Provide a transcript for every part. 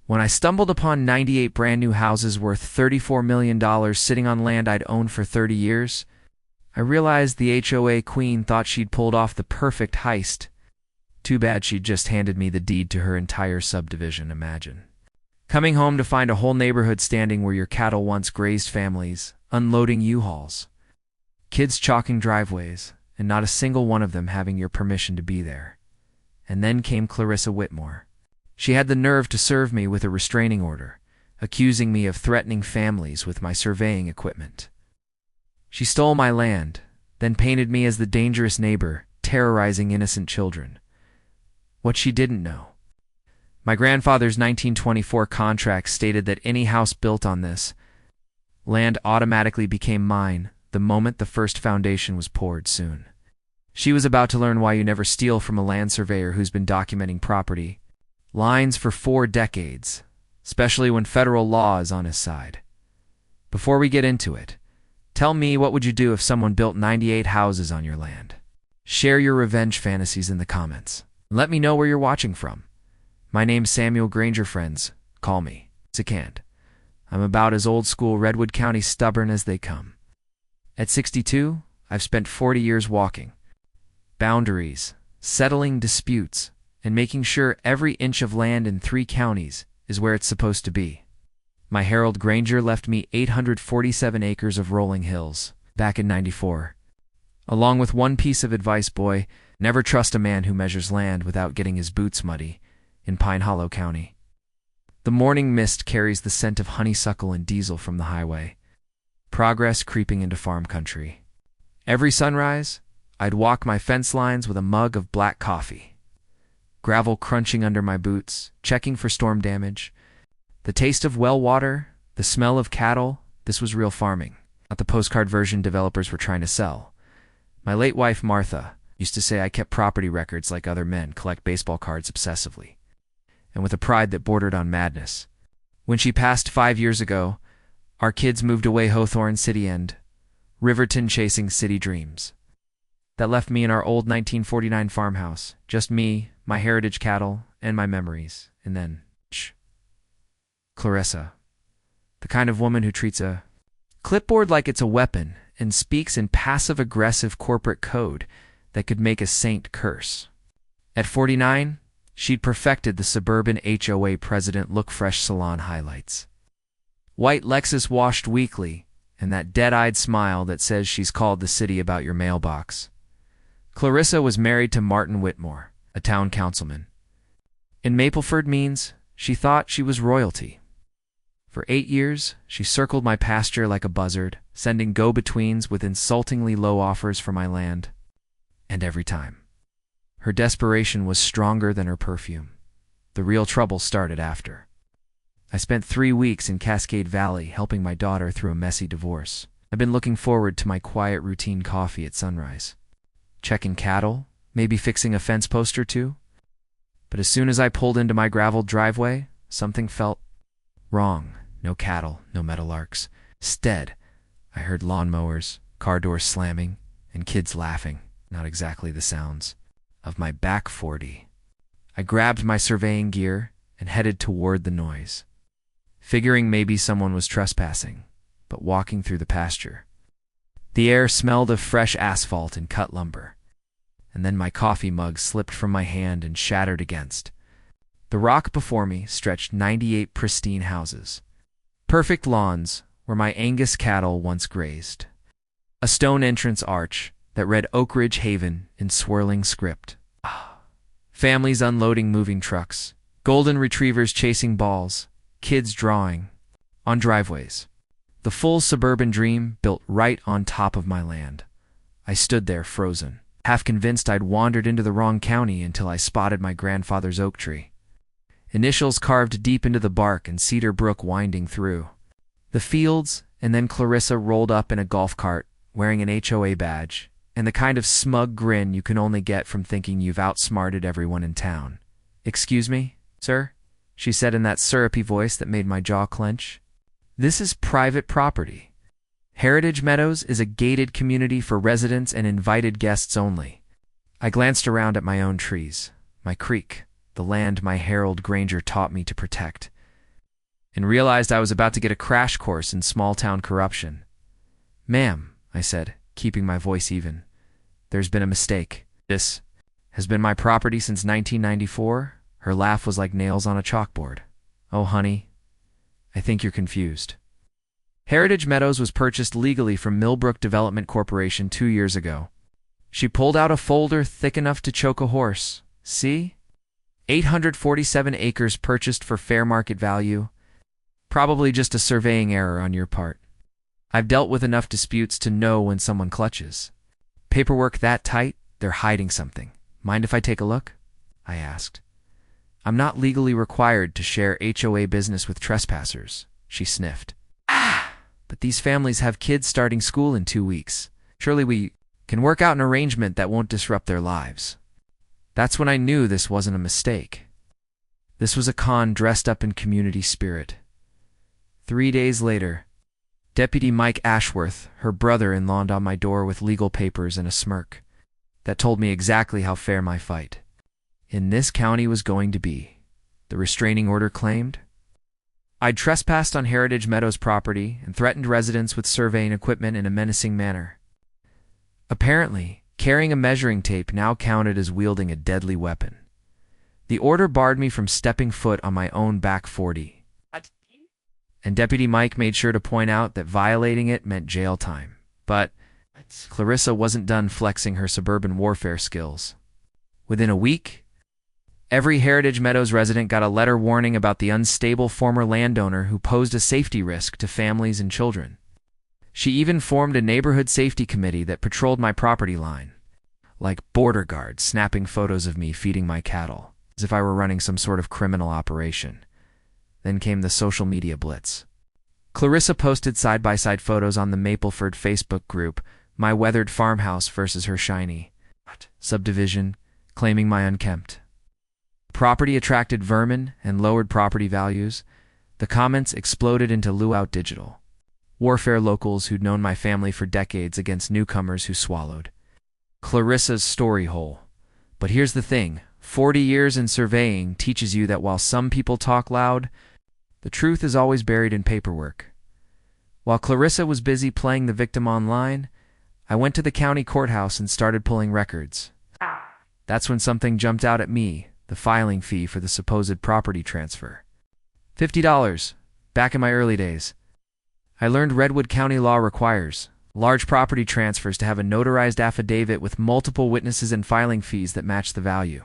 When I stumbled upon 98 brand new houses worth $34 million sitting on land I'd owned for 30 years, I realized the HOA queen thought she'd pulled off the perfect heist. Too bad she'd just handed me the deed to her entire subdivision, imagine. Coming home to find a whole neighborhood standing where your cattle once grazed, families unloading U-Hauls, kids chalking driveways, and not a single one of them having your permission to be there. And then came Clarissa Whitmore. She had the nerve to serve me with a restraining order, accusing me of threatening families with my surveying equipment. She stole my land, then painted me as the dangerous neighbor, terrorizing innocent children. What she didn't know: my grandfather's 1924 contract stated that any house built on this land automatically became mine the moment the first foundation was poured soon. She was about to learn why you never steal from a land surveyor who's been documenting property lines for 4 decades, especially when federal law is on his side. Before we get into it, tell me, what would you do if someone built 98 houses on your land? Share your revenge fantasies in the comments. Let me know where you're watching from. My name's Samuel Granger, friends. Call me Zakand. I'm about as old school Redwood County stubborn as they come. At 62, I've spent 40 years walking boundaries, settling disputes, and making sure every inch of land in 3 counties is where it's supposed to be. My Harold Granger left me 847 acres of rolling hills back in '94. Along with one piece of advice, boy: never trust a man who measures land without getting his boots muddy, in Pine Hollow County. The morning mist carries the scent of honeysuckle and diesel from the highway. Progress creeping into farm country. Every sunrise, I'd walk my fence lines with a mug of black coffee. Gravel crunching under my boots, checking for storm damage. The taste of well water, the smell of cattle. This was real farming, not the postcard version developers were trying to sell. My late wife, Martha, used to say I kept property records like other men collect baseball cards obsessively, and with a pride that bordered on madness. When she passed 5 years ago, our kids moved away Hawthorne City End, Riverton chasing city dreams. That left me in our old 1949 farmhouse, just me, my heritage cattle, and my memories. And then, Clarissa, the kind of woman who treats a clipboard like it's a weapon and speaks in passive-aggressive corporate code that could make a saint curse. At 49, she'd perfected the suburban HOA president look-fresh salon highlights. White Lexus washed weekly, and that dead-eyed smile that says she's called the city about your mailbox. Clarissa was married to Martin Whitmore, a town councilman. In Mapleford means she thought she was royalty. For 8 years, she circled my pasture like a buzzard, sending go-betweens with insultingly low offers for my land. And every time, her desperation was stronger than her perfume. The real trouble started after. I spent 3 weeks in Cascade Valley helping my daughter through a messy divorce. I've been looking forward to my quiet routine coffee at sunrise. Checking cattle, maybe fixing a fence post or two. But as soon as I pulled into my graveled driveway, something felt wrong. No cattle, no meadowlarks. Instead, I heard lawnmowers, car doors slamming, and kids laughing. Not exactly the sounds of my back 40. I grabbed my surveying gear and headed toward the noise, figuring maybe someone was trespassing, but walking through the pasture. The air smelled of fresh asphalt and cut lumber, and then my coffee mug slipped from my hand and shattered against. The rock before me stretched 98 pristine houses, perfect lawns where my Angus cattle once grazed, a stone entrance arch that read Oak Ridge Haven in swirling script. Families unloading moving trucks, golden retrievers chasing balls, kids drawing on driveways. The full suburban dream built right on top of my land. I stood there frozen, half convinced I'd wandered into the wrong county until I spotted my grandfather's oak tree. Initials carved deep into the bark and Cedar Brook winding through the fields, and then Clarissa rolled up in a golf cart wearing an HOA badge and the kind of smug grin you can only get from thinking you've outsmarted everyone in town. "Excuse me, sir?" she said in that syrupy voice that made my jaw clench. "This is private property. Heritage Meadows is a gated community for residents and invited guests only." I glanced around at my own trees, my creek, the land my Harold Granger taught me to protect, and realized I was about to get a crash course in small-town corruption. "Ma'am," I said, keeping my voice even, "there's been a mistake. This has been my property since 1994. Her laugh was like nails on a chalkboard. "Oh, honey, I think you're confused. Heritage Meadows was purchased legally from Millbrook Development Corporation 2 years ago." She pulled out a folder thick enough to choke a horse. "See? 847 acres purchased for fair market value. Probably just a surveying error on your part. I've dealt with enough disputes to know when someone clutches. Paperwork that tight, they're hiding something. Mind if I take a look?" I asked. "I'm not legally required to share HOA business with trespassers," she sniffed. "But these families have kids starting school in 2 weeks. Surely we can work out an arrangement that won't disrupt their lives." That's when I knew this wasn't a mistake. This was a con dressed up in community spirit. 3 days later, Deputy Mike Ashworth, her brother, knocked on my door with legal papers and a smirk that told me exactly how fair my fight in this county was going to be. The restraining order claimed I'd trespassed on Heritage Meadows property and threatened residents with surveying equipment in a menacing manner. Apparently, carrying a measuring tape now counted as wielding a deadly weapon. The order barred me from stepping foot on my own back 40. And Deputy Mike made sure to point out that violating it meant jail time. But Clarissa wasn't done flexing her suburban warfare skills. Within a week, every Heritage Meadows resident got a letter warning about the unstable former landowner who posed a safety risk to families and children. She even formed a neighborhood safety committee that patrolled my property line, like border guards snapping photos of me feeding my cattle, as if I were running some sort of criminal operation. Then came the social media blitz. Clarissa posted side-by-side photos on the Mapleford Facebook group, my weathered farmhouse versus her shiny subdivision, claiming my unkempt property attracted vermin and lowered property values. The comments exploded into luau digital. Warfare locals who'd known my family for decades against newcomers who swallowed Clarissa's story whole. But here's the thing, 40 years in surveying teaches you that while some people talk loud, the truth is always buried in paperwork. While Clarissa was busy playing the victim online, I went to the county courthouse and started pulling records. That's when something jumped out at me, the filing fee for the supposed property transfer. $50, back in my early days. I learned Redwood County law requires large property transfers to have a notarized affidavit with multiple witnesses and filing fees that match the value.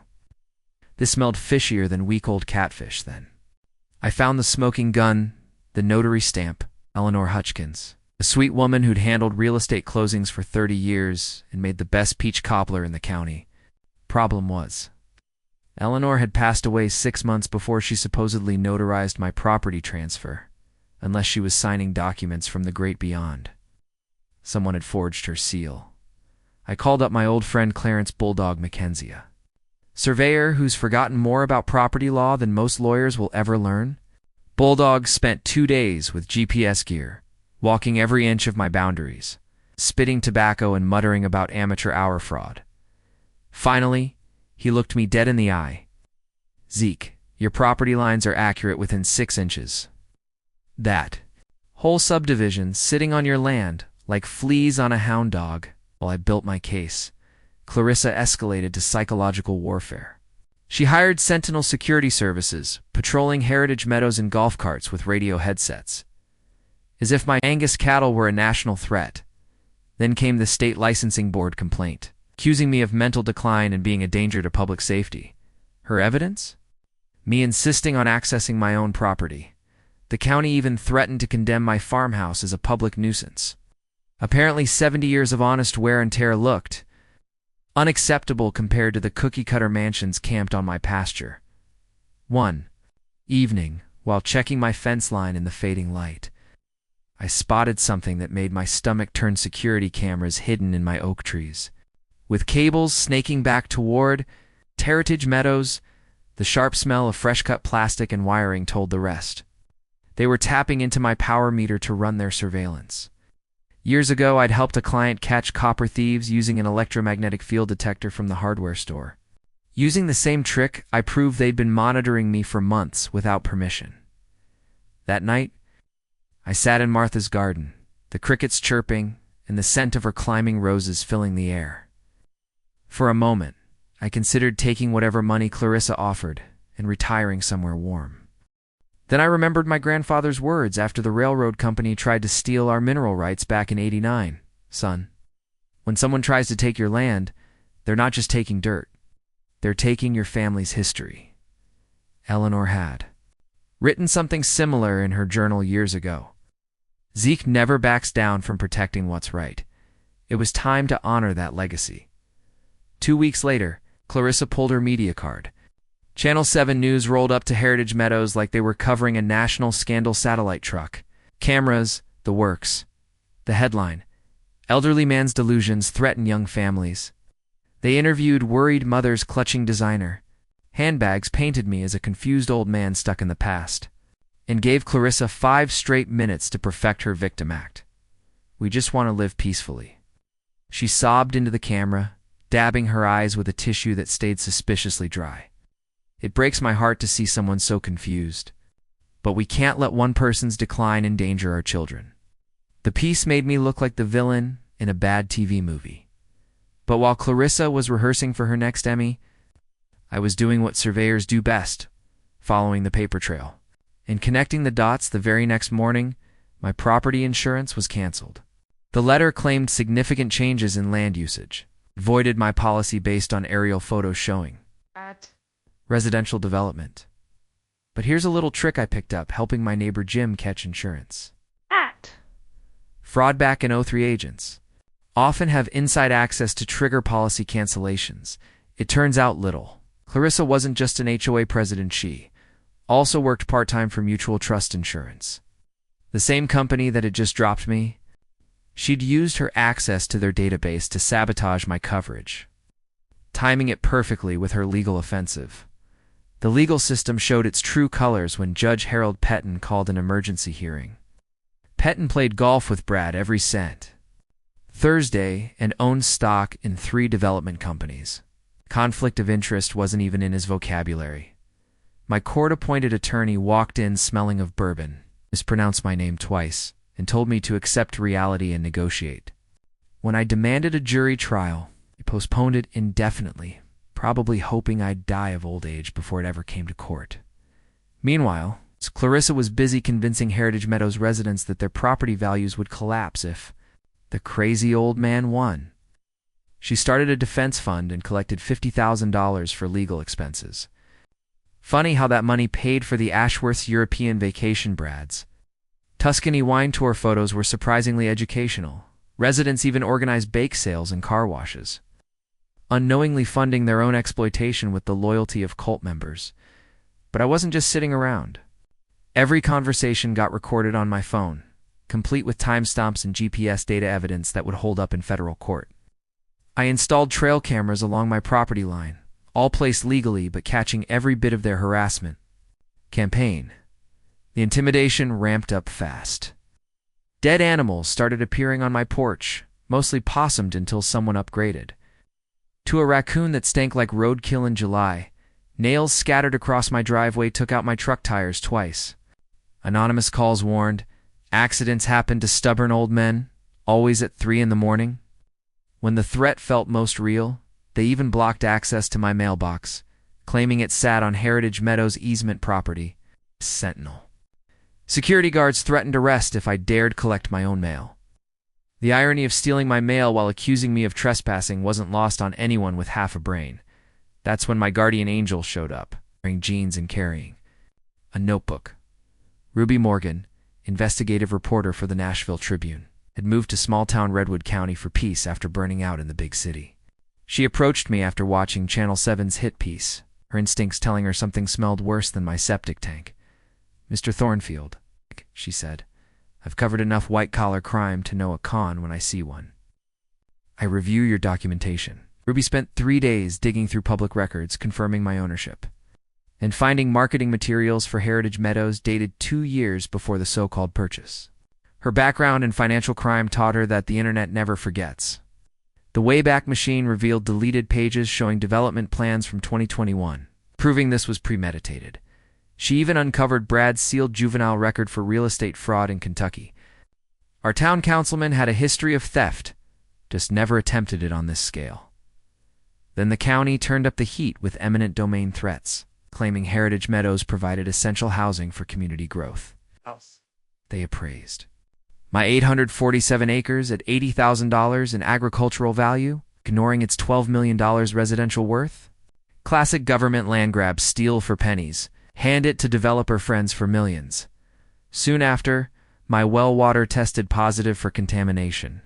This smelled fishier than week-old catfish then. I found the smoking gun, the notary stamp, Eleanor Hutchkins, a sweet woman who'd handled real estate closings for 30 years and made the best peach cobbler in the county. Problem was, Eleanor had passed away 6 months before she supposedly notarized my property transfer, unless she was signing documents from the great beyond. Someone had forged her seal. I called up my old friend Clarence Bulldog McKenzie, surveyor who's forgotten more about property law than most lawyers will ever learn. Bulldog spent 2 days with GPS gear, walking every inch of my boundaries, spitting tobacco and muttering about amateur hour fraud. Finally, he looked me dead in the eye. "Zeke, your property lines are accurate within 6 inches. That whole subdivision sitting on your land like fleas on a hound dog." While I built my case, Clarissa escalated to psychological warfare. She hired Sentinel Security Services, patrolling Heritage Meadows in golf carts with radio headsets, as if my Angus cattle were a national threat. Then came the state licensing board complaint, accusing me of mental decline and being a danger to public safety. Her evidence? Me insisting on accessing my own property. The county even threatened to condemn my farmhouse as a public nuisance. Apparently 70 years of honest wear and tear looked unacceptable compared to the cookie-cutter mansions camped on my pasture. One evening, while checking my fence line in the fading light, I spotted something that made my stomach turn. Security cameras hidden in my oak trees, with cables snaking back toward Heritage Meadows. The sharp smell of fresh-cut plastic and wiring told the rest. They were tapping into my power meter to run their surveillance. Years ago, I'd helped a client catch copper thieves using an electromagnetic field detector from the hardware store. Using the same trick, I proved they'd been monitoring me for months without permission. That night, I sat in Martha's garden, the crickets chirping and the scent of her climbing roses filling the air. For a moment, I considered taking whatever money Clarissa offered and retiring somewhere warm. Then I remembered my grandfather's words after the railroad company tried to steal our mineral rights back in '89. Son, when someone tries to take your land, they're not just taking dirt. They're taking your family's history. Eleanor had written something similar in her journal years ago. Zeke never backs down from protecting what's right. It was time to honor that legacy. 2 weeks later, Clarissa pulled her media card. Channel 7 News rolled up to Heritage Meadows like they were covering a national scandal satellite truck. Cameras, the works. The headline: Elderly man's delusions threaten young families. They interviewed worried mothers clutching designer. Handbags painted me as a confused old man stuck in the past, and gave Clarissa 5 straight minutes to perfect her victim act. We just want to live peacefully. She sobbed into the camera, dabbing her eyes with a tissue that stayed suspiciously dry. It breaks my heart to see someone so confused. But we can't let one person's decline endanger our children. The piece made me look like the villain in a bad TV movie. But while Clarissa was rehearsing for her next Emmy, I was doing what surveyors do best, following the paper trail. And connecting the dots, the very next morning, my property insurance was canceled. The letter claimed significant changes in land usage, voided my policy based on aerial photos showing residential development. But here's a little trick I picked up helping my neighbor Jim catch insurance. Fraudback and O3 agents often have inside access to trigger policy cancellations. It turns out little. Clarissa wasn't just an HOA president, she also worked part-time for Mutual Trust Insurance, the same company that had just dropped me. She'd used her access to their database to sabotage my coverage, timing it perfectly with her legal offensive. The legal system showed its true colors when Judge Harold Pettin called an emergency hearing. Pettin played golf with Brad every cent Thursday and owned stock in 3 development companies. Conflict of interest wasn't even in his vocabulary. My court-appointed attorney walked in smelling of bourbon, mispronounced my name twice, and told me to accept reality and negotiate. When I demanded a jury trial, he postponed it indefinitely, probably hoping I'd die of old age before it ever came to court. Meanwhile, Clarissa was busy convincing Heritage Meadows residents that their property values would collapse if the crazy old man won. She started a defense fund and collected $50,000 for legal expenses. Funny how that money paid for the Ashworth's European vacation Brads. Tuscany wine tour photos were surprisingly educational. Residents even organized bake sales and car washes, unknowingly funding their own exploitation with the loyalty of cult members. But I wasn't just sitting around. Every conversation got recorded on my phone, complete with timestamps and GPS data evidence that would hold up in federal court. I installed trail cameras along my property line, all placed legally but catching every bit of their harassment campaign. The intimidation ramped up fast. Dead animals started appearing on my porch, mostly possummed until someone upgraded to a raccoon that stank like roadkill in July. Nails scattered across my driveway took out my truck tires twice. Anonymous calls warned, accidents happen to stubborn old men, always at 3 a.m. When the threat felt most real, they even blocked access to my mailbox, claiming it sat on Heritage Meadows easement property. Sentinel. Security guards threatened arrest if I dared collect my own mail. The irony of stealing my mail while accusing me of trespassing wasn't lost on anyone with half a brain. That's when my guardian angel showed up, wearing jeans and carrying a notebook. Ruby Morgan, investigative reporter for the Nashville Tribune, had moved to small-town Redwood County for peace after burning out in the big city. She approached me after watching Channel 7's hit piece, her instincts telling her something smelled worse than my septic tank. "Mr. Thornfield," she said, "I've covered enough white-collar crime to know a con when I see one. I review your documentation." Ruby spent 3 days digging through public records, confirming my ownership, and finding marketing materials for Heritage Meadows dated 2 years before the so-called purchase. Her background in financial crime taught her that the internet never forgets. The Wayback Machine revealed deleted pages showing development plans from 2021, proving this was premeditated. She even uncovered Brad's sealed juvenile record for real estate fraud in Kentucky. Our town councilman had a history of theft, just never attempted it on this scale. Then the county turned up the heat with eminent domain threats, claiming Heritage Meadows provided essential housing for community growth. They appraised my 847 acres at $80,000 in agricultural value, ignoring its $12 million residential worth. Classic government land grab, steal for pennies, hand it to developer friends for millions. Soon after, my well water tested positive for contamination.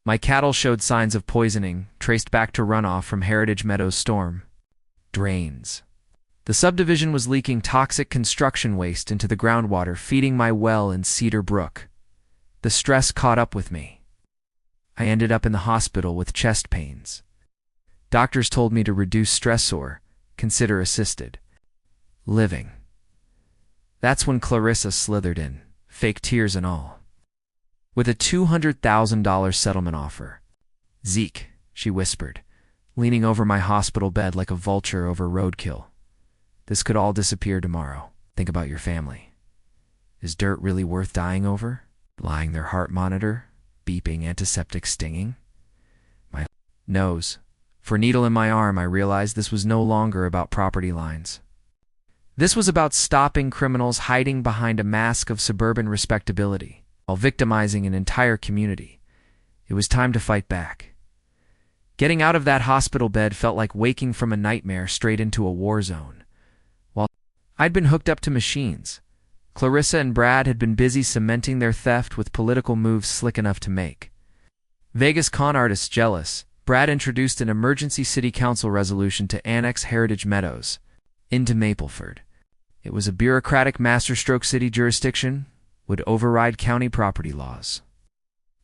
My cattle showed signs of poisoning, traced back to runoff from Heritage Meadows storm drains. The subdivision was leaking toxic construction waste into the groundwater, feeding my well in Cedar Brook. The stress caught up with me. I ended up in the hospital with chest pains. Doctors told me to reduce stressor, consider assisted living. That's when Clarissa slithered in, fake tears and all, with a $200,000 settlement offer. "Zeke," she whispered, leaning over my hospital bed like a vulture over roadkill. "This could all disappear tomorrow. Think about your family. Is dirt really worth dying over? Lying their heart monitor, beeping antiseptic stinging?" My nose. For needle in my arm, I realized this was no longer about property lines. This was about stopping criminals hiding behind a mask of suburban respectability, while victimizing an entire community. It was time to fight back. Getting out of that hospital bed felt like waking from a nightmare straight into a war zone. While I'd been hooked up to machines, Clarissa and Brad had been busy cementing their theft with political moves slick enough to make Vegas con artists jealous. Brad introduced an emergency city council resolution to annex Heritage Meadows into Mapleford. It was a bureaucratic masterstroke city jurisdiction, would override county property laws.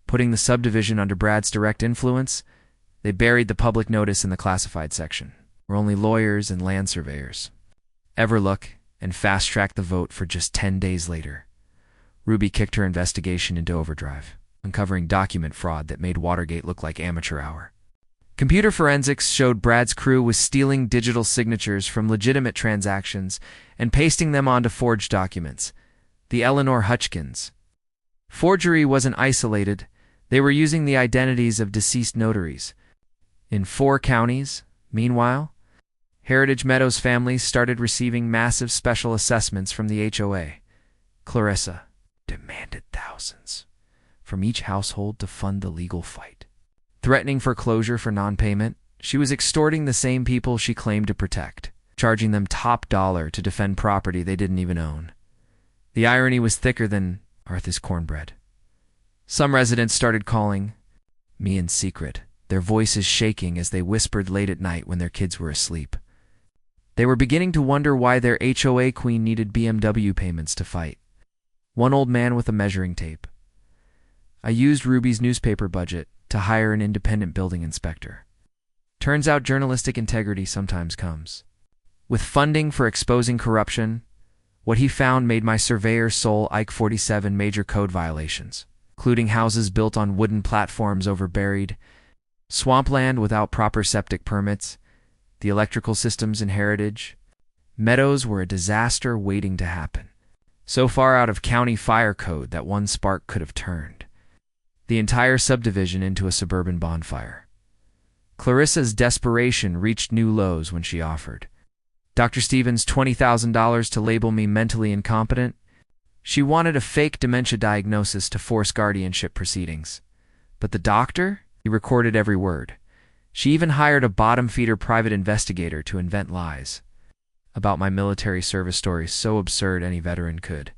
Putting the subdivision under Brad's direct influence, they buried the public notice in the classified section, where only lawyers and land surveyors ever look, and fast-tracked the vote for just 10 days later. Ruby kicked her investigation into overdrive, uncovering document fraud that made Watergate look like amateur hour. Computer forensics showed Brad's crew was stealing digital signatures from legitimate transactions and pasting them onto forged documents. The Eleanor Hutchkins forgery wasn't isolated. They were using the identities of deceased notaries. In 4 counties, meanwhile, Heritage Meadows families started receiving massive special assessments from the HOA. Clarissa demanded thousands from each household to fund the legal fight. Threatening foreclosure for non-payment, she was extorting the same people she claimed to protect, charging them top dollar to defend property they didn't even own. The irony was thicker than Arthur's cornbread. Some residents started calling me in secret, their voices shaking as they whispered late at night when their kids were asleep. They were beginning to wonder why their HOA queen needed BMW payments to fight. One old man with a measuring tape. I used Ruby's newspaper budget to hire an independent building inspector. Turns out journalistic integrity sometimes comes with funding for exposing corruption. What he found made my surveyor soul Ike 47 major code violations, including houses built on wooden platforms over buried swampland without proper septic permits, the electrical systems in Heritage Meadows were a disaster waiting to happen. So far out of county fire code that one spark could have turned the entire subdivision into a suburban bonfire. Clarissa's desperation reached new lows when she offered Dr. Stevens $20,000 to label me mentally incompetent. She wanted a fake dementia diagnosis to force guardianship proceedings. But the doctor? He recorded every word. She even hired a bottom-feeder private investigator to invent lies about my military service stories so absurd any veteran could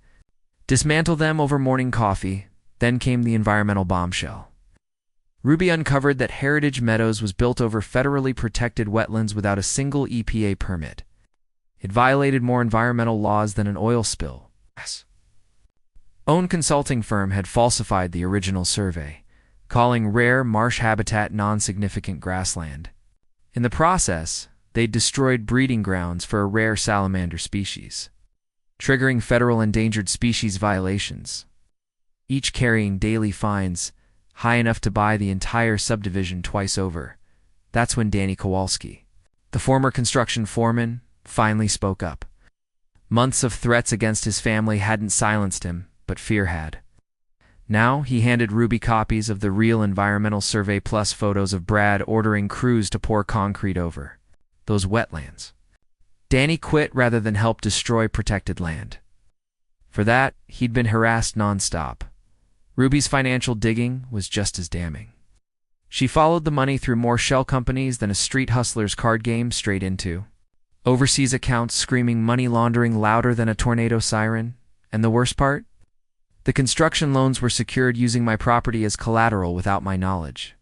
dismantle them over morning coffee. Then came the environmental bombshell. Ruby uncovered that Heritage Meadows was built over federally protected wetlands without a single EPA permit. It violated more environmental laws than an oil spill. Own consulting firm had falsified the original survey, calling rare marsh habitat non-significant grassland. In the process, they'd destroyed breeding grounds for a rare salamander species, triggering federal endangered species violations, each carrying daily fines high enough to buy the entire subdivision twice over. That's when Danny Kowalski, the former construction foreman, finally spoke up. Months of threats against his family hadn't silenced him, but fear had. Now he handed Ruby copies of the real environmental survey plus photos of Brad ordering crews to pour concrete over those wetlands. Danny quit rather than help destroy protected land. For that, he'd been harassed nonstop. Ruby's financial digging was just as damning. She followed the money through more shell companies than a street hustler's card game straight into overseas accounts screaming money laundering louder than a tornado siren. And the worst part? The construction loans were secured using my property as collateral without my knowledge.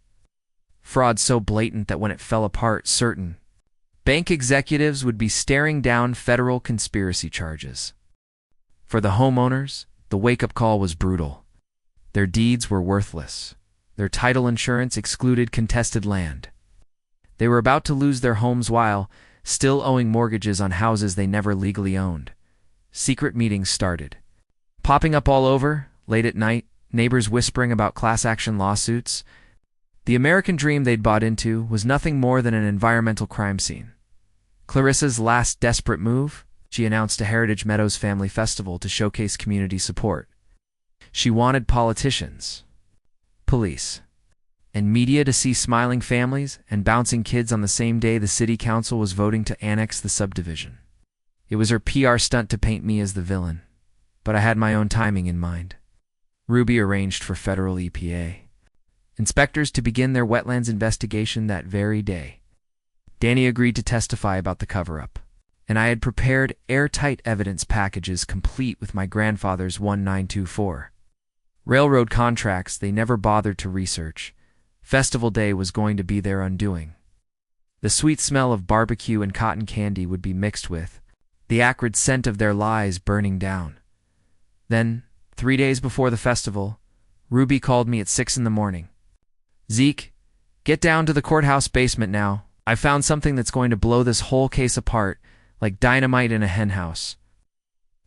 Fraud so blatant that when it fell apart, certain bank executives would be staring down federal conspiracy charges. For the homeowners, the wake-up call was brutal. Their deeds were worthless. Their title insurance excluded contested land. They were about to lose their homes while still owing mortgages on houses they never legally owned. Secret meetings started, popping up all over, late at night, neighbors whispering about class action lawsuits. The American dream they'd bought into was nothing more than an environmental crime scene. Clarissa's last desperate move? She announced a Heritage Meadows family festival to showcase community support. She wanted politicians, police, and media to see smiling families and bouncing kids on the same day the city council was voting to annex the subdivision. It was her PR stunt to paint me as the villain, but I had my own timing in mind. Ruby arranged for federal EPA inspectors to begin their wetlands investigation that very day. Danny agreed to testify about the cover-up, and I had prepared airtight evidence packages complete with my grandfather's 1924. Railroad contracts they never bothered to research. Festival day was going to be their undoing. The sweet smell of barbecue and cotton candy would be mixed with the acrid scent of their lies burning down. Then, 3 days before the festival, Ruby called me at 6 in the morning. "Zeke, get down to the courthouse basement now. I found something that's going to blow this whole case apart, like dynamite in a henhouse."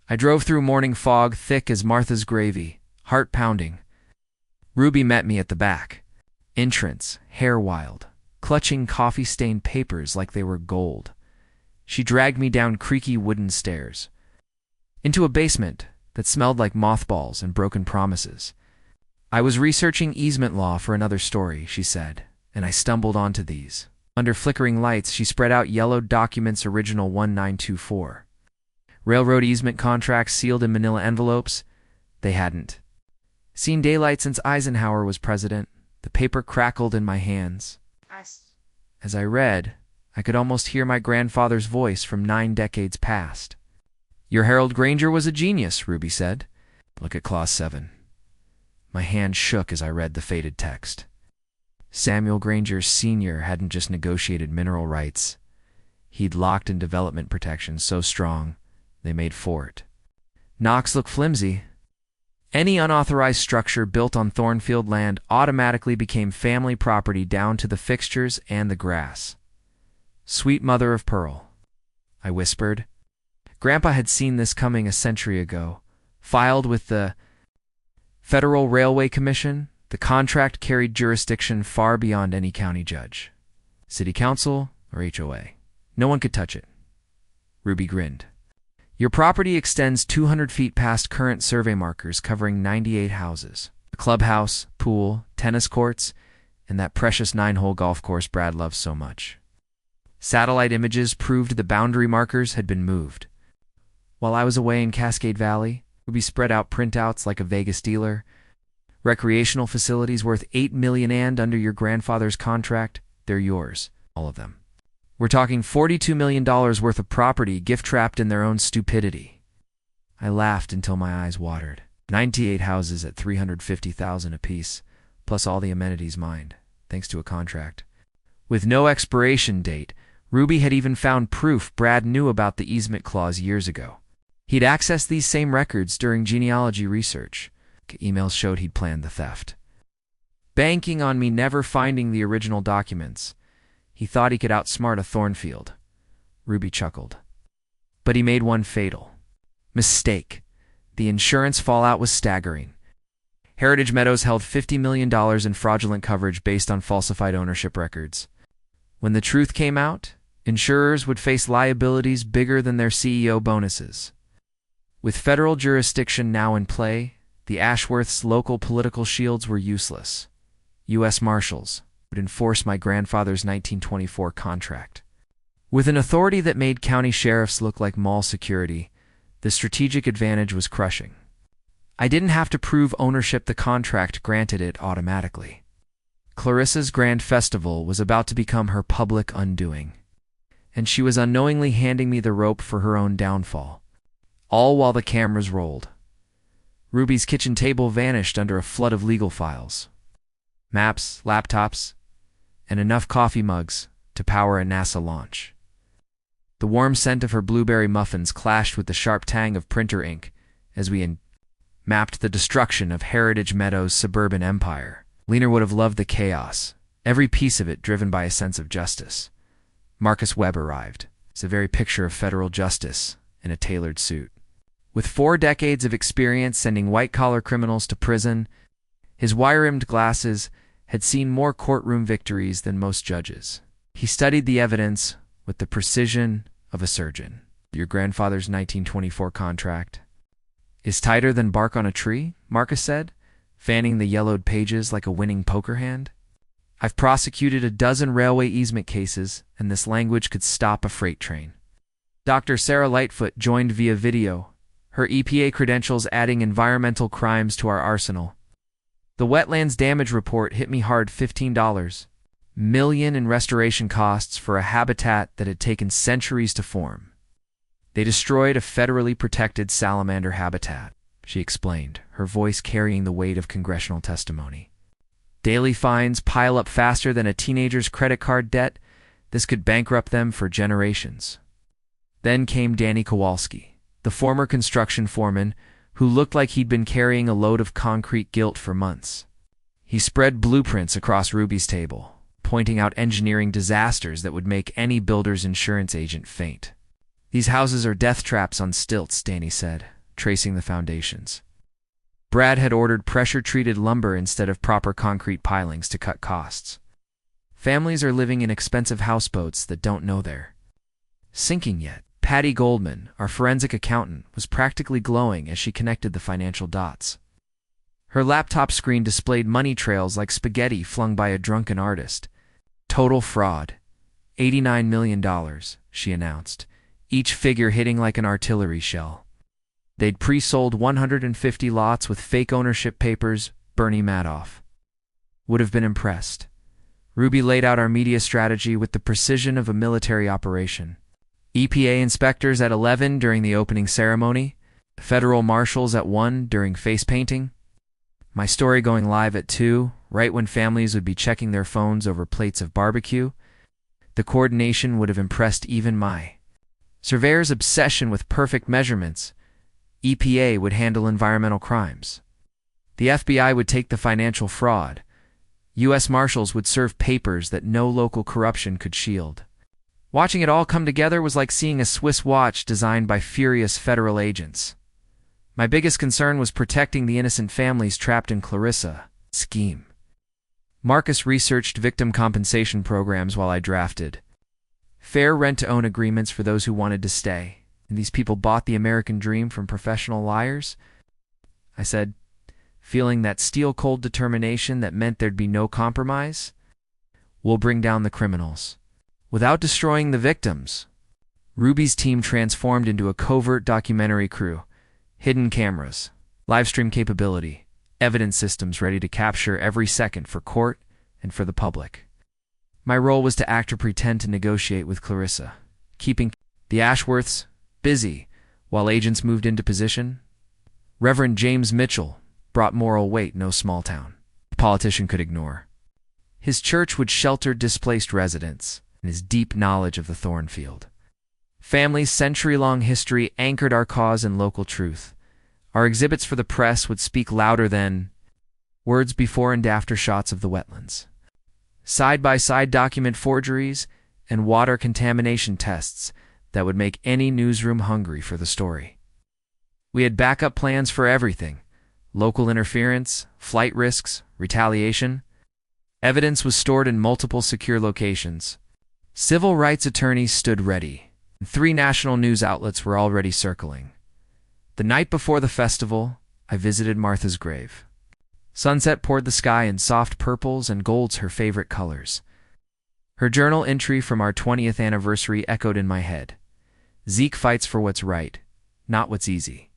I drove through morning fog thick as Martha's gravy, heart pounding. Ruby met me at the back. Entrance, hair wild, clutching coffee-stained papers like they were gold. She dragged me down creaky wooden stairs, into a basement that smelled like mothballs and broken promises. "I was researching easement law for another story," she said, "and I stumbled onto these." Under flickering lights, she spread out yellowed documents original 1924. Railroad easement contracts sealed in manila envelopes. They hadn't seen daylight since Eisenhower was president. The paper crackled in my hands. As I read, I could almost hear my grandfather's voice from 9 decades past. "Your Harold Granger was a genius," Ruby said. "Look at Clause 7. My hand shook as I read the faded text. Samuel Granger Sr. hadn't just negotiated mineral rights. He'd locked in development protections so strong, they made fort knocks look flimsy. Any unauthorized structure built on Thornfield land automatically became family property down to the fixtures and the grass. Sweet mother of pearl, I whispered. Grandpa had seen this coming a century ago. Filed with the Federal Railway Commission, the contract carried jurisdiction far beyond any county judge, city council, or HOA. No one could touch it. Ruby grinned. Your property extends 200 feet past current survey markers covering 98 houses. A clubhouse, pool, tennis courts, and that precious 9-hole golf course Brad loves so much. Satellite images proved the boundary markers had been moved. While I was away in Cascade Valley, Ruby spread out printouts like a Vegas dealer. Recreational facilities worth $8 million and under your grandfather's contract, they're yours, all of them. We're talking $42 million worth of property gift-trapped in their own stupidity. I laughed until my eyes watered. 98 houses at $350,000 apiece, plus all the amenities mined, thanks to a contract. With no expiration date, Ruby had even found proof Brad knew about the easement clause years ago. He'd accessed these same records during genealogy research. Emails showed he'd planned the theft. Banking on me never finding the original documents, he thought he could outsmart a Thornfield. Ruby chuckled. But he made one fatal mistake. The insurance fallout was staggering. Heritage Meadows held $50 million in fraudulent coverage based on falsified ownership records. When the truth came out, insurers would face liabilities bigger than their CEO bonuses. With federal jurisdiction now in play, the Ashworths' local political shields were useless. U.S. Marshals would enforce my grandfather's 1924 contract. With an authority that made county sheriffs look like mall security, the strategic advantage was crushing. I didn't have to prove ownership, the contract granted it automatically. Clarissa's grand festival was about to become her public undoing, and she was unknowingly handing me the rope for her own downfall, all while the cameras rolled. Ruby's kitchen table vanished under a flood of legal files, maps, laptops, and enough coffee mugs to power a NASA launch. The warm scent of her blueberry muffins clashed with the sharp tang of printer ink as we mapped the destruction of Heritage Meadows' suburban empire. Lena would have loved the chaos, every piece of it driven by a sense of justice. Marcus Webb arrived. It's the very picture of federal justice in a tailored suit. With 4 decades of experience sending white-collar criminals to prison, his wire-rimmed glasses had seen more courtroom victories than most judges. He studied the evidence with the precision of a surgeon. Your grandfather's 1924 contract is tighter than bark on a tree, Marcus said, fanning the yellowed pages like a winning poker hand. I've prosecuted a dozen railway easement cases, and this language could stop a freight train. Dr. Sarah Lightfoot joined via video, her EPA credentials adding environmental crimes to our arsenal. The wetlands damage report hit me hard. $15 million in restoration costs for a habitat that had taken centuries to form. They destroyed a federally protected salamander habitat, she explained, her voice carrying the weight of congressional testimony. Daily fines pile up faster than a teenager's credit card debt. This could bankrupt them for generations. Then came Danny Kowalski, the former construction foreman who looked like he'd been carrying a load of concrete guilt for months. He spread blueprints across Ruby's table, pointing out engineering disasters that would make any builder's insurance agent faint. These houses are death traps on stilts, Danny said, tracing the foundations. Brad had ordered pressure-treated lumber instead of proper concrete pilings to cut costs. Families are living in expensive houseboats that don't know they're sinking yet. Patty Goldman, our forensic accountant, was practically glowing as she connected the financial dots. Her laptop screen displayed money trails like spaghetti flung by a drunken artist. Total fraud. $89 million, she announced, each figure hitting like an artillery shell. They'd pre-sold 150 lots with fake ownership papers. Bernie Madoff would have been impressed. Ruby laid out our media strategy with the precision of a military operation. EPA inspectors at 11 during the opening ceremony, federal marshals at 1 during face painting. My story going live at 2, right when families would be checking their phones over plates of barbecue. The coordination would have impressed even my surveyor's obsession with perfect measurements. EPA would handle environmental crimes. The FBI would take the financial fraud. U.S. Marshals would serve papers that no local corruption could shield. Watching it all come together was like seeing a Swiss watch designed by furious federal agents. My biggest concern was protecting the innocent families trapped in Clarissa's scheme. Marcus researched victim compensation programs while I drafted fair rent-to-own agreements for those who wanted to stay. And these people bought the American dream from professional liars? I said, feeling that steel-cold determination that meant there'd be no compromise. We'll bring down the criminals without destroying the victims. Ruby's team transformed into a covert documentary crew, hidden cameras, live stream capability, evidence systems ready to capture every second for court and for the public. My role was to act or pretend to negotiate with Clarissa, keeping the Ashworths busy while agents moved into position. Reverend James Mitchell brought moral weight no small town a politician could ignore. His church would shelter displaced residents, and his deep knowledge of the Thornfield family's century-long history anchored our cause in local truth. Our exhibits for the press would speak louder than words before and after shots of the wetlands, side-by-side document forgeries, and water contamination tests that would make any newsroom hungry for the story. We had backup plans for everything: local interference, flight risks, retaliation. Evidence was stored in multiple secure locations. Civil rights attorneys stood ready, and 3 national news outlets were already circling. The night before the festival, I visited Martha's grave. Sunset poured the sky in soft purples and golds, her favorite colors. Her journal entry from our 20th anniversary echoed in my head. Zeke fights for what's right, not what's easy.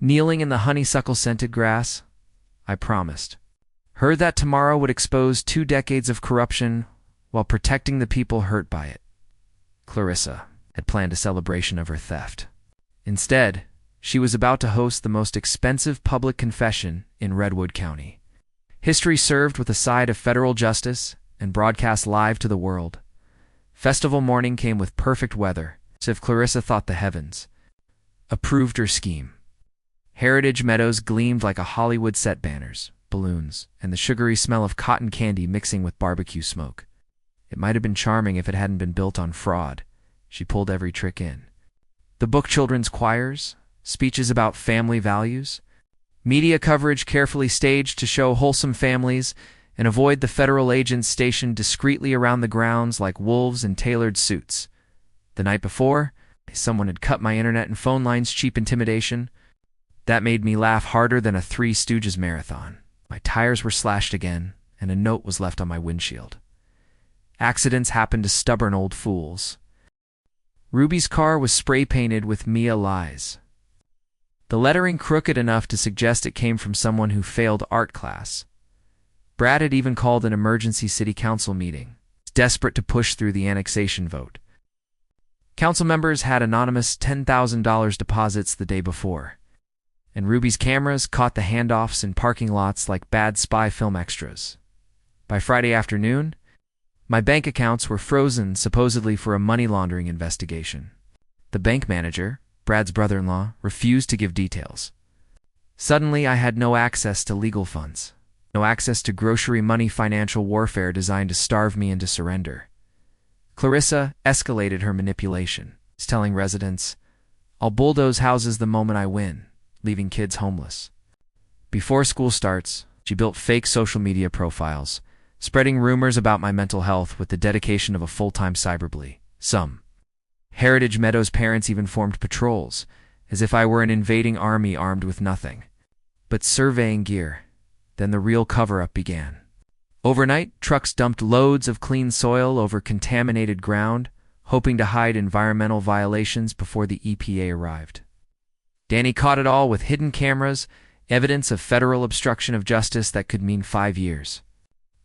Kneeling in the honeysuckle-scented grass, I promised her that tomorrow would expose 2 decades of corruption while protecting the people hurt by it. Clarissa had planned a celebration of her theft. Instead, she was about to host the most expensive public confession in Redwood County. History served with a side of federal justice and broadcast live to the world. Festival morning came with perfect weather, as if Clarissa thought the heavens approved her scheme. Heritage Meadows gleamed like a Hollywood set, banners, balloons, and the sugary smell of cotton candy mixing with barbecue smoke. It might have been charming if it hadn't been built on fraud. She pulled every trick in. The book children's choirs, speeches about family values, media coverage carefully staged to show wholesome families and avoid the federal agents stationed discreetly around the grounds like wolves in tailored suits. The night before, someone had cut my internet and phone lines. Cheap intimidation. That made me laugh harder than a Three Stooges marathon. My tires were slashed again, and a note was left on my windshield. Accidents happen to stubborn old fools. Ruby's car was spray-painted with Mia lies. The lettering crooked enough to suggest it came from someone who failed art class. Brad had even called an emergency city council meeting, desperate to push through the annexation vote. Council members had anonymous $10,000 deposits the day before, and Ruby's cameras caught the handoffs in parking lots like bad spy film extras. By Friday afternoon, my bank accounts were frozen, supposedly for a money laundering investigation. The bank manager, Brad's brother-in-law, refused to give details. Suddenly, I had no access to legal funds, no access to grocery money financial warfare designed to starve me into surrender. Clarissa escalated her manipulation, telling residents, "I'll bulldoze houses the moment I win," leaving kids homeless. Before school starts, she built fake social media profiles, spreading rumors about my mental health with the dedication of a full-time cyberbully. Some Heritage Meadows parents even formed patrols, as if I were an invading army armed with nothing but surveying gear. Then the real cover-up began. Overnight, trucks dumped loads of clean soil over contaminated ground, hoping to hide environmental violations before the EPA arrived. Danny caught it all with hidden cameras, evidence of federal obstruction of justice that could mean 5 years.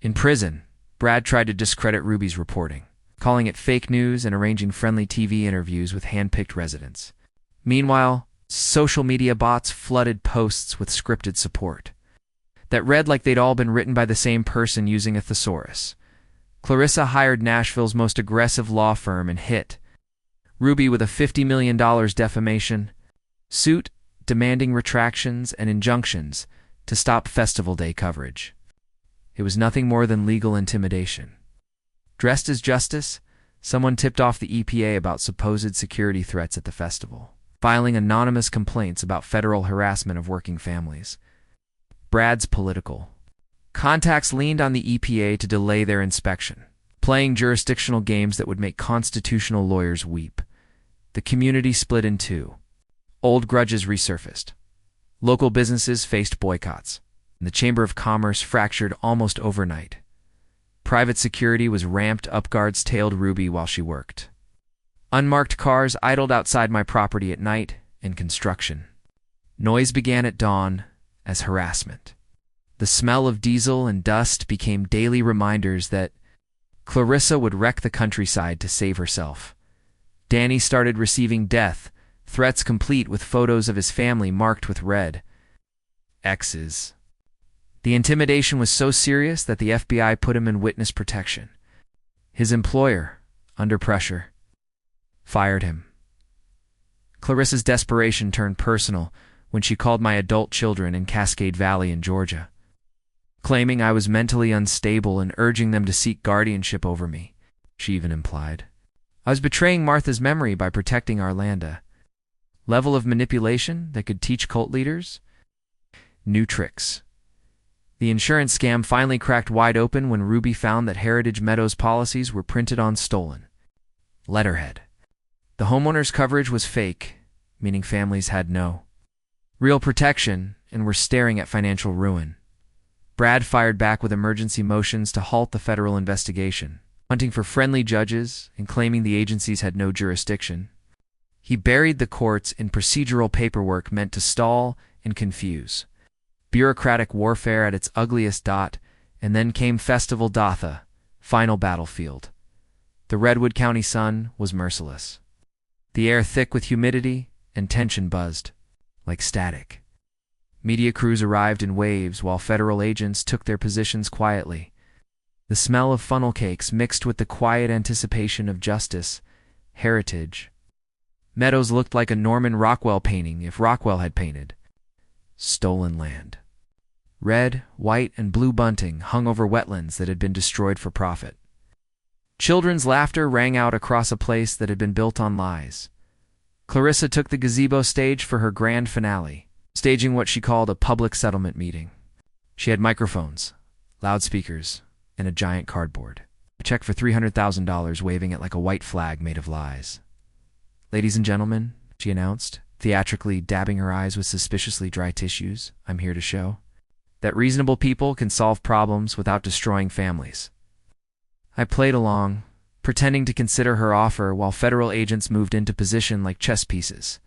In prison, Brad tried to discredit Ruby's reporting, calling it fake news and arranging friendly TV interviews with hand-picked residents. Meanwhile, social media bots flooded posts with scripted support that read like they'd all been written by the same person using a thesaurus. Clarissa hired Nashville's most aggressive law firm and hit Ruby with a $50 million defamation suit demanding retractions and injunctions to stop festival day coverage. It was nothing more than legal intimidation. Dressed as justice, someone tipped off the EPA about supposed security threats at the festival, filing anonymous complaints about federal harassment of working families. Brad's political contacts leaned on the EPA to delay their inspection, playing jurisdictional games that would make constitutional lawyers weep. The community split in two. Old grudges resurfaced. Local businesses faced boycotts, and the Chamber of Commerce fractured almost overnight. Private security was ramped up, guards tailed Ruby while she worked. Unmarked cars idled outside my property at night, and construction. Noise began at dawn as harassment. The smell of diesel and dust became daily reminders that Clarissa would wreck the countryside to save herself. Danny started receiving death threats complete with photos of his family marked with red X's. The intimidation was so serious that the FBI put him in witness protection. His employer, under pressure, fired him. Clarissa's desperation turned personal when she called my adult children in Cascade Valley in Georgia, claiming I was mentally unstable and urging them to seek guardianship over me. She even implied I was betraying Martha's memory by protecting Arlanda. Level of manipulation that could teach cult leaders new tricks. The insurance scam finally cracked wide open when Ruby found that Heritage Meadows policies were printed on stolen letterhead. The homeowner's coverage was fake, meaning families had no real protection, and were staring at financial ruin. Brad fired back with emergency motions to halt the federal investigation, hunting for friendly judges and claiming the agencies had no jurisdiction. He buried the courts in procedural paperwork meant to stall and confuse. Bureaucratic warfare at its ugliest dot, and then came Festival Datha, final battlefield. The Redwood County sun was merciless. The air thick with humidity, and tension buzzed, like static. Media crews arrived in waves while federal agents took their positions quietly. The smell of funnel cakes mixed with the quiet anticipation of justice, heritage. Meadows looked like a Norman Rockwell painting if Rockwell had painted. Stolen land. Red, white, and blue bunting hung over wetlands that had been destroyed for profit. Children's laughter rang out across a place that had been built on lies. Clarissa took the gazebo stage for her grand finale, staging what she called a public settlement meeting. She had microphones, loudspeakers, and a giant cardboard. A check for $300,000 waving it like a white flag made of lies. "Ladies and gentlemen," she announced, theatrically dabbing her eyes with suspiciously dry tissues, "I'm here to show that reasonable people can solve problems without destroying families." I played along, pretending to consider her offer while federal agents moved into position like chess pieces.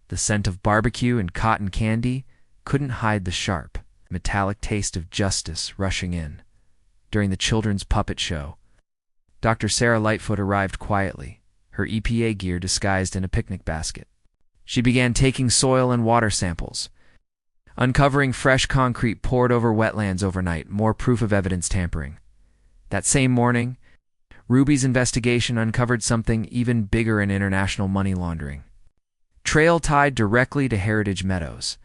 The scent of barbecue and cotton candy couldn't hide the sharp, metallic taste of justice rushing in. During the children's puppet show, Dr. Sarah Lightfoot arrived quietly, her EPA gear disguised in a picnic basket. She began taking soil and water samples, uncovering fresh concrete poured over wetlands overnight, more proof of evidence tampering. That same morning, Ruby's investigation uncovered something even bigger in international money laundering. Trail tied directly to Heritage Meadows.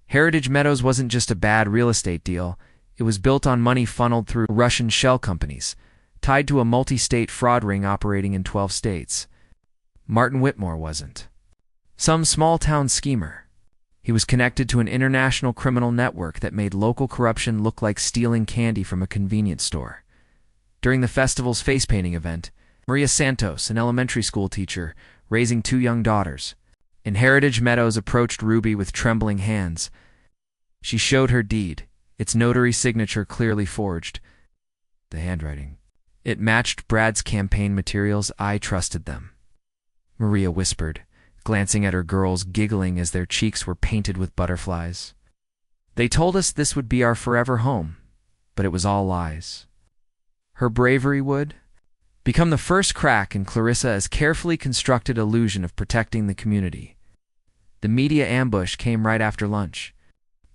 Heritage Meadows wasn't just a bad real estate deal, it was built on money funneled through Russian shell companies, tied to a multi-state fraud ring operating in 12 states. Martin Whitmore wasn't some small-town schemer. He was connected to an international criminal network that made local corruption look like stealing candy from a convenience store. During the festival's face-painting event, Maria Santos, an elementary school teacher, raising 2 young daughters, in Heritage Meadows approached Ruby with trembling hands. She showed her deed, its notary signature clearly forged. The handwriting. It matched Brad's campaign materials. "I trusted them," Maria whispered, glancing at her girls, giggling as their cheeks were painted with butterflies. "They told us this would be our forever home, but it was all lies." Her bravery would become the first crack in Clarissa's carefully constructed illusion of protecting the community. The media ambush came right after lunch.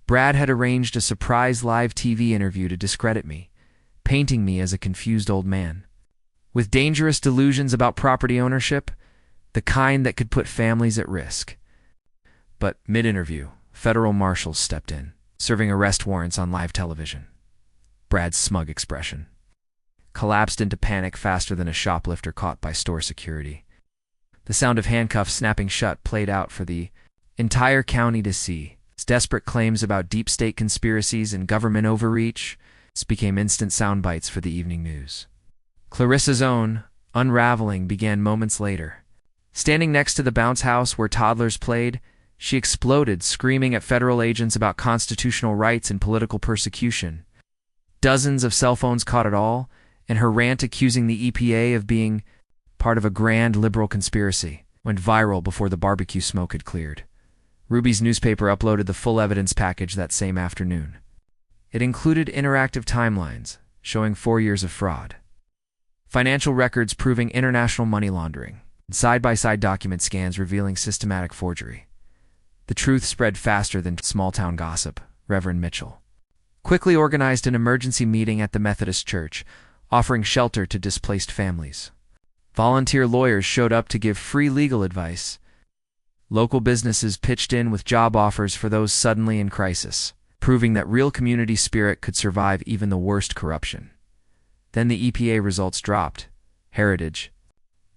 Brad had arranged a surprise live TV interview to discredit me, painting me as a confused old man, with dangerous delusions about property ownership, the kind that could put families at risk. But mid-interview, federal marshals stepped in, serving arrest warrants on live television. Brad's smug expression collapsed into panic faster than a shoplifter caught by store security. The sound of handcuffs snapping shut played out for the entire county to see. Desperate claims about deep state conspiracies and government overreach became instant sound bites for the evening news. Clarissa's own unraveling began moments later. Standing next to the bounce house where toddlers played, she exploded, screaming at federal agents about constitutional rights and political persecution. Dozens of cell phones caught it all, and her rant accusing the EPA of being part of a grand liberal conspiracy went viral before the barbecue smoke had cleared. Ruby's newspaper uploaded the full evidence package that same afternoon. It included interactive timelines showing 4 years of fraud, financial records proving international money laundering, and side-by-side document scans revealing systematic forgery. The truth spread faster than small-town gossip. Reverend Mitchell quickly organized an emergency meeting at the Methodist Church, offering shelter to displaced families. Volunteer lawyers showed up to give free legal advice. Local businesses pitched in with job offers for those suddenly in crisis, proving that real community spirit could survive even the worst corruption. Then the EPA results dropped. Heritage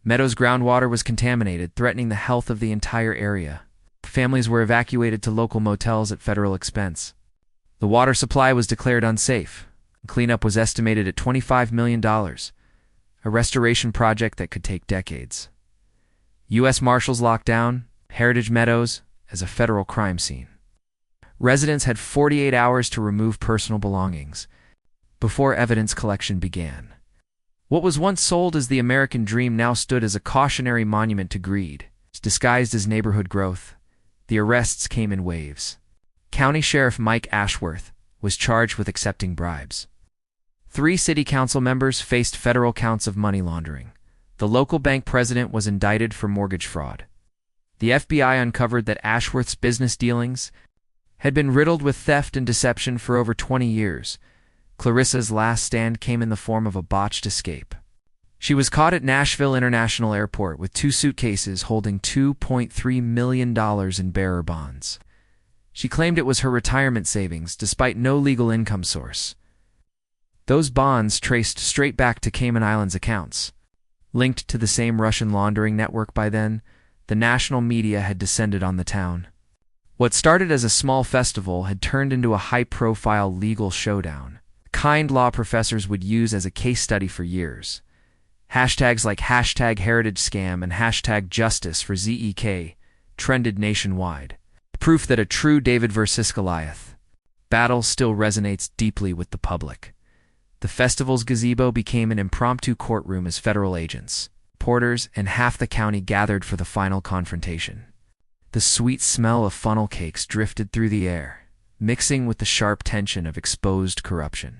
Meadows' groundwater was contaminated, threatening the health of the entire area. Families were evacuated to local motels at federal expense. The water supply was declared unsafe. Cleanup was estimated at $25 million, a restoration project that could take decades. U.S. Marshals locked down Heritage Meadows as a federal crime scene. Residents had 48 hours to remove personal belongings before evidence collection began. What was once sold as the American dream now stood as a cautionary monument to greed. Disguised as neighborhood growth, the arrests came in waves. County Sheriff Mike Ashworth was charged with accepting bribes. 3 city council members faced federal counts of money laundering. The local bank president was indicted for mortgage fraud. The FBI uncovered that Ashworth's business dealings had been riddled with theft and deception for over 20 years. Clarissa's last stand came in the form of a botched escape. She was caught at Nashville International Airport with 2 suitcases holding $2.3 million in bearer bonds. She claimed it was her retirement savings, despite no legal income source. Those bonds traced straight back to Cayman Islands accounts. Linked to the same Russian laundering network by then, the national media had descended on the town. What started as a small festival had turned into a high-profile legal showdown. Kind law professors would use as a case study for years. Hashtags like #HeritageScam and #Justice for ZEK trended nationwide. Proof that a true David versus Goliath battle still resonates deeply with the public. The festival's gazebo became an impromptu courtroom as federal agents, porters, and half the county gathered for the final confrontation. The sweet smell of funnel cakes drifted through the air, mixing with the sharp tension of exposed corruption.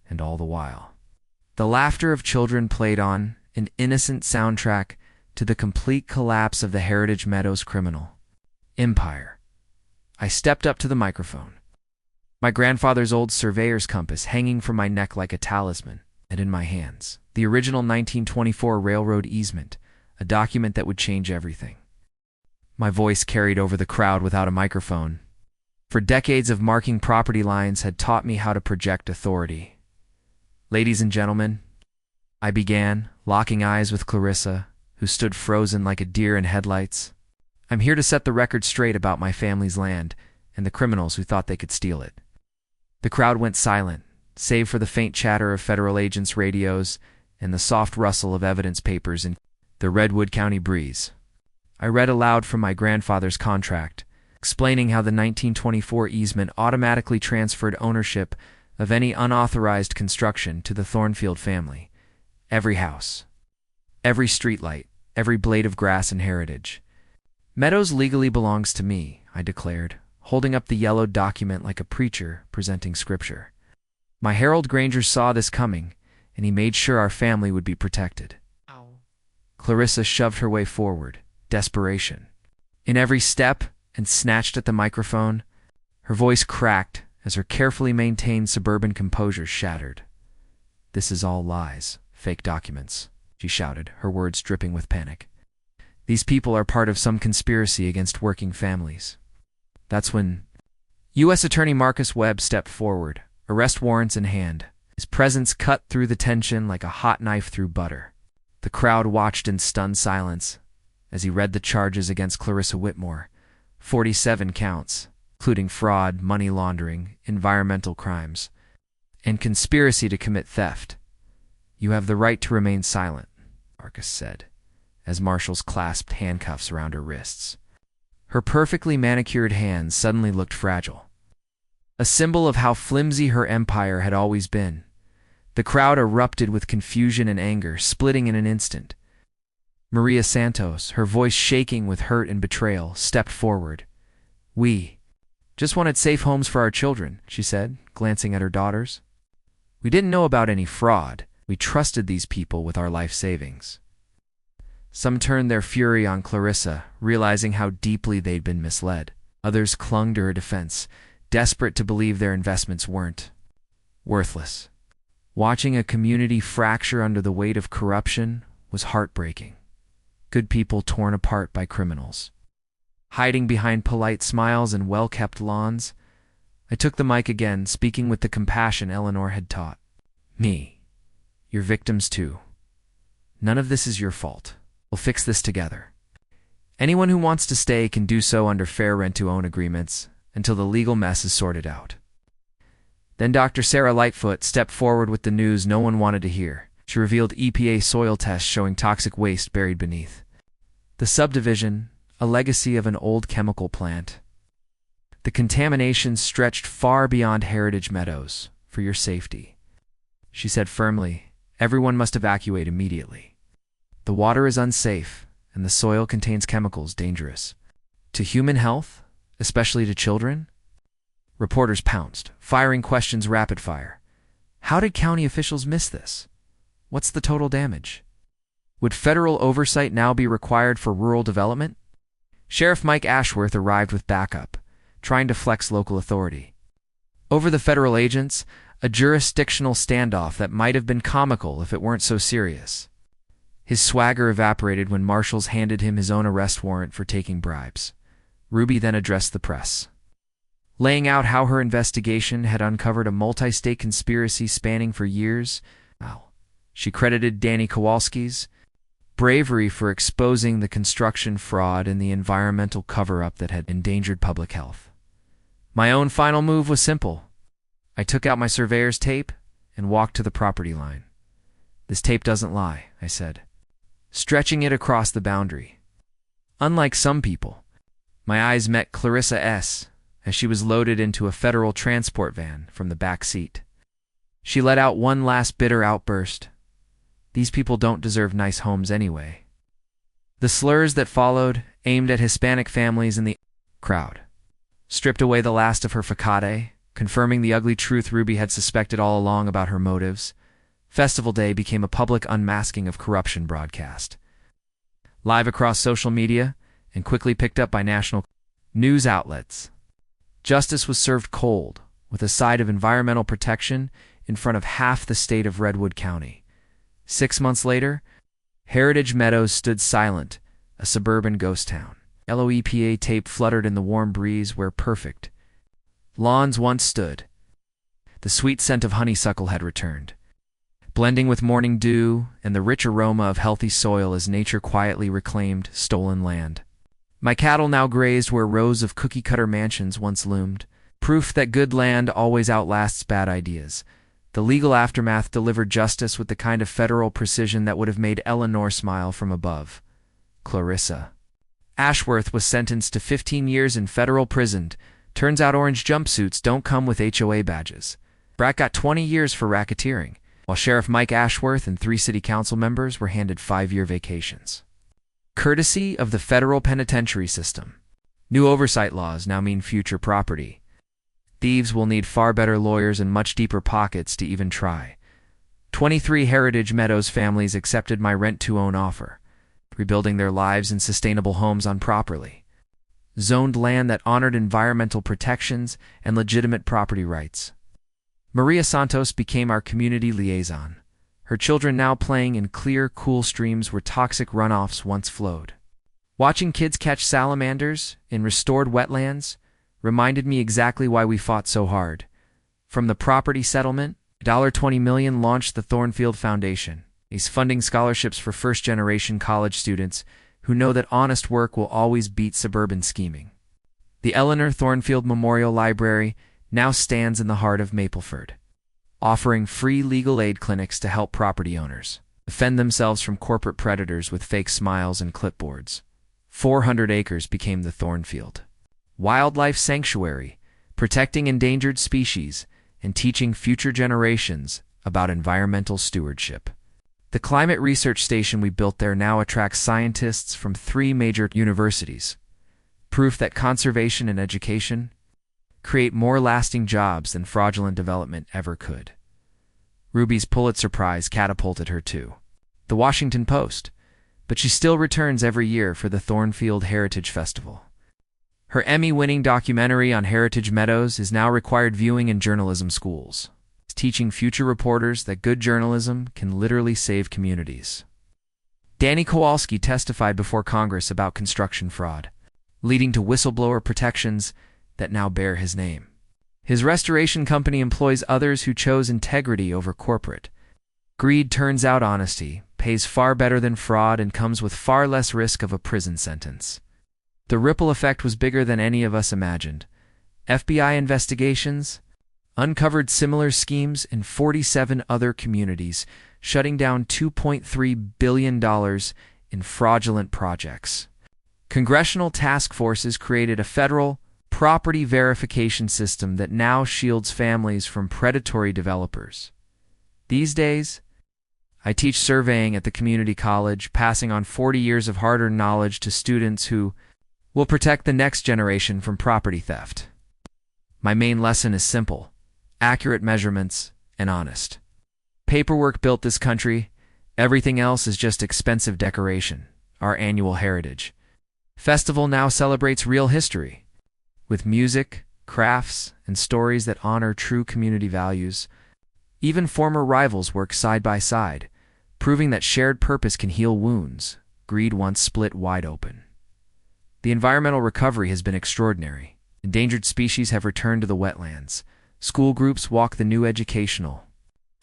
And all the while, the laughter of children played on, an innocent soundtrack to the complete collapse of the Heritage Meadows criminal empire. I stepped up to the microphone, my grandfather's old surveyor's compass hanging from my neck like a talisman, and in my hands, the original 1924 railroad easement, a document that would change everything. My voice carried over the crowd without a microphone. For decades of marking property lines had taught me how to project authority. Ladies and gentlemen, I began, locking eyes with Clarissa, who stood frozen like a deer in headlights. I'm here to set the record straight about my family's land and the criminals who thought they could steal it. The crowd went silent, save for the faint chatter of federal agents' radios and the soft rustle of evidence papers in the Redwood County breeze. I read aloud from my grandfather's contract, explaining how the 1924 easement automatically transferred ownership of any unauthorized construction to the Thornfield family. Every house, every streetlight, every blade of grass in Heritage. Meadows legally belongs to me, I declared, holding up the yellowed document like a preacher presenting scripture. My Harold Granger saw this coming, and he made sure our family would be protected. Ow. Clarissa shoved her way forward, desperation in every step, and snatched at the microphone. Her voice cracked as her carefully maintained suburban composure shattered. "This is all lies, fake documents," she shouted, her words dripping with panic. "These people are part of some conspiracy against working families." That's when U.S. Attorney Marcus Webb stepped forward, arrest warrants in hand. His presence cut through the tension like a hot knife through butter. The crowd watched in stunned silence as he read the charges against Clarissa Whitmore, 47 counts, including fraud, money laundering, environmental crimes, and conspiracy to commit theft. "You have the right to remain silent," Marcus said, as marshals clasped handcuffs around her wrists. Her perfectly manicured hands suddenly looked fragile, a symbol of how flimsy her empire had always been. The crowd erupted with confusion and anger, splitting in an instant. Maria Santos, her voice shaking with hurt and betrayal, stepped forward. "We just wanted safe homes for our children," she said, glancing at her daughters. "We didn't know about any fraud. We trusted these people with our life savings." Some turned their fury on Clarissa, realizing how deeply they'd been misled. Others clung to her defense, desperate to believe their investments weren't worthless. Watching a community fracture under the weight of corruption was heartbreaking. Good people torn apart by criminals. Hiding behind polite smiles and well-kept lawns, I took the mic again, speaking with the compassion Eleanor had taught me. "You're victims too. None of this is your fault. We'll fix this together. Anyone who wants to stay can do so under fair rent-to-own agreements until the legal mess is sorted out." Then Dr. Sarah Lightfoot stepped forward with the news no one wanted to hear. She revealed EPA soil tests showing toxic waste buried beneath the subdivision, a legacy of an old chemical plant. The contamination stretched far beyond Heritage Meadows. For your safety, she said firmly, everyone must evacuate immediately. The water is unsafe, and the soil contains chemicals dangerous to human health, especially to children. Reporters pounced, firing questions rapid fire. How did county officials miss this? What's the total damage? Would federal oversight now be required for rural development? Sheriff Mike Ashworth arrived with backup, trying to flex local authority over the federal agents, a jurisdictional standoff that might have been comical if it weren't so serious. His swagger evaporated when marshals handed him his own arrest warrant for taking bribes. Ruby then addressed the press, laying out how her investigation had uncovered a multi-state conspiracy spanning for years. She credited Danny Kowalski's bravery for exposing the construction fraud and the environmental cover-up that had endangered public health. My own final move was simple. I took out my surveyor's tape and walked to the property line. This tape doesn't lie, I said, stretching it across the boundary. Unlike some people, my eyes met Clarissa S. as she was loaded into a federal transport van from the back seat. She let out one last bitter outburst. These people don't deserve nice homes anyway. The slurs that followed, aimed at Hispanic families in the crowd, stripped away the last of her facade, confirming the ugly truth Ruby had suspected all along about her motives. Festival Day became a public unmasking of corruption broadcast, live across social media and quickly picked up by national news outlets. Justice was served cold, with a side of environmental protection in front of half the state of Redwood County. 6 months later, Heritage Meadows stood silent, a suburban ghost town. Yellow EPA tape fluttered in the warm breeze where perfect lawns once stood. The sweet scent of honeysuckle had returned, blending with morning dew and the rich aroma of healthy soil as nature quietly reclaimed stolen land. My cattle now grazed where rows of cookie-cutter mansions once loomed, proof that good land always outlasts bad ideas. The legal aftermath delivered justice with the kind of federal precision that would have made Eleanor smile from above. Clarissa Ashworth was sentenced to 15 years in federal prison. Turns out orange jumpsuits don't come with HOA badges. Brat got 20 years for racketeering, while Sheriff Mike Ashworth and 3 city council members were handed 5-year vacations, courtesy of the federal penitentiary system. New oversight laws now mean future property. Thieves will need far better lawyers and much deeper pockets to even try. 23 Heritage Meadows families accepted my rent-to-own offer, rebuilding their lives in sustainable homes on properly zoned land that honored environmental protections and legitimate property rights. Maria Santos became our community liaison, her children now playing in clear, cool streams where toxic runoffs once flowed. Watching kids catch salamanders in restored wetlands reminded me exactly why we fought so hard. From the property settlement, $20 million launched the Thornfield Foundation, is funding scholarships for first-generation college students who know that honest work will always beat suburban scheming. The Eleanor Thornfield Memorial Library now stands in the heart of Mapleford, offering free legal aid clinics to help property owners defend themselves from corporate predators with fake smiles and clipboards. 400 acres became the Thornfield Wildlife Sanctuary, protecting endangered species and teaching future generations about environmental stewardship. The climate research station we built there now attracts scientists from 3 major universities, proof that conservation and education create more lasting jobs than fraudulent development ever could. Ruby's Pulitzer Prize catapulted her to the Washington Post, but she still returns every year for the Thornfield Heritage Festival. Her Emmy-winning documentary on Heritage Meadows is now required viewing in journalism schools, teaching future reporters that good journalism can literally save communities. Danny Kowalski testified before Congress about construction fraud, leading to whistleblower protections that now bear his name. His restoration company employs others who chose integrity over corporate greed. Turns out honesty pays far better than fraud and comes with far less risk of a prison sentence. The ripple effect was bigger than any of us imagined. FBI investigations uncovered similar schemes in 47 other communities, shutting down $2.3 billion in fraudulent projects. Congressional task forces created a federal property verification system that now shields families from predatory developers. These days, I teach surveying at the community college, passing on 40 years of hard-earned knowledge to students who will protect the next generation from property theft. My main lesson is simple: accurate measurements and honest. Paperwork built this country. Everything else is just expensive decoration, our annual heritage. Festival now celebrates real history, with music, crafts, and stories that honor true community values. Even former rivals work side by side, proving that shared purpose can heal wounds greed once split wide open. The environmental recovery has been extraordinary. Endangered species have returned to the wetlands. School groups walk the new educational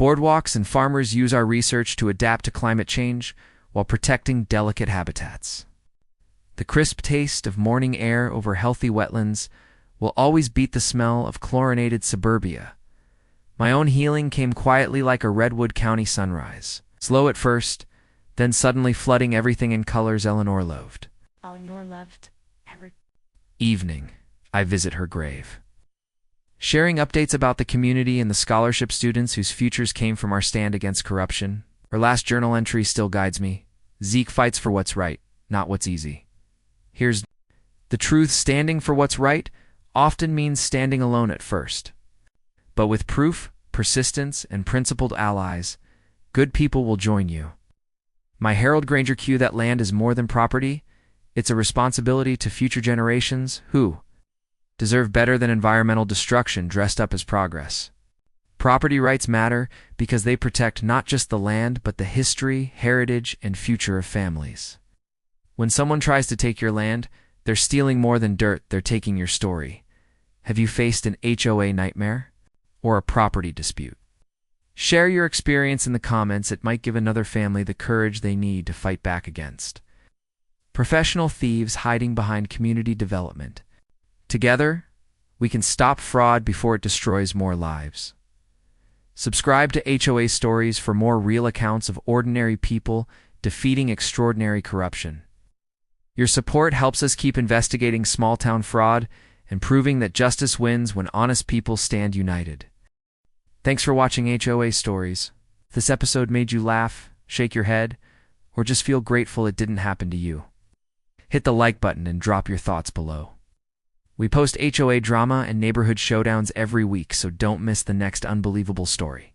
boardwalks, and farmers use our research to adapt to climate change while protecting delicate habitats. The crisp taste of morning air over healthy wetlands will always beat the smell of chlorinated suburbia. My own healing came quietly like a Redwood County sunrise, slow at first, then suddenly flooding everything in colors Eleanor loved. Eleanor loved every Evening, I visit her grave, sharing updates about the community and the scholarship students whose futures came from our stand against corruption. Her last journal entry still guides me. Zeke fights for what's right, not what's easy. Here's the truth: standing for what's right often means standing alone at first. But with proof, persistence, and principled allies, good people will join you. My Harold Granger cue: that land is more than property. It's a responsibility to future generations who deserve better than environmental destruction dressed up as progress. Property rights matter because they protect not just the land, but the history, heritage, and future of families. When someone tries to take your land, they're stealing more than dirt, they're taking your story. Have you faced an HOA nightmare or a property dispute? Share your experience in the comments. It might give another family the courage they need to fight back against professional thieves hiding behind community development. Together, we can stop fraud before it destroys more lives. Subscribe to HOA Stories for more real accounts of ordinary people defeating extraordinary corruption. Your support helps us keep investigating small-town fraud and proving that justice wins when honest people stand united. Thanks for watching HOA Stories. If this episode made you laugh, shake your head, or just feel grateful it didn't happen to you, hit the like button and drop your thoughts below. We post HOA drama and neighborhood showdowns every week, so don't miss the next unbelievable story.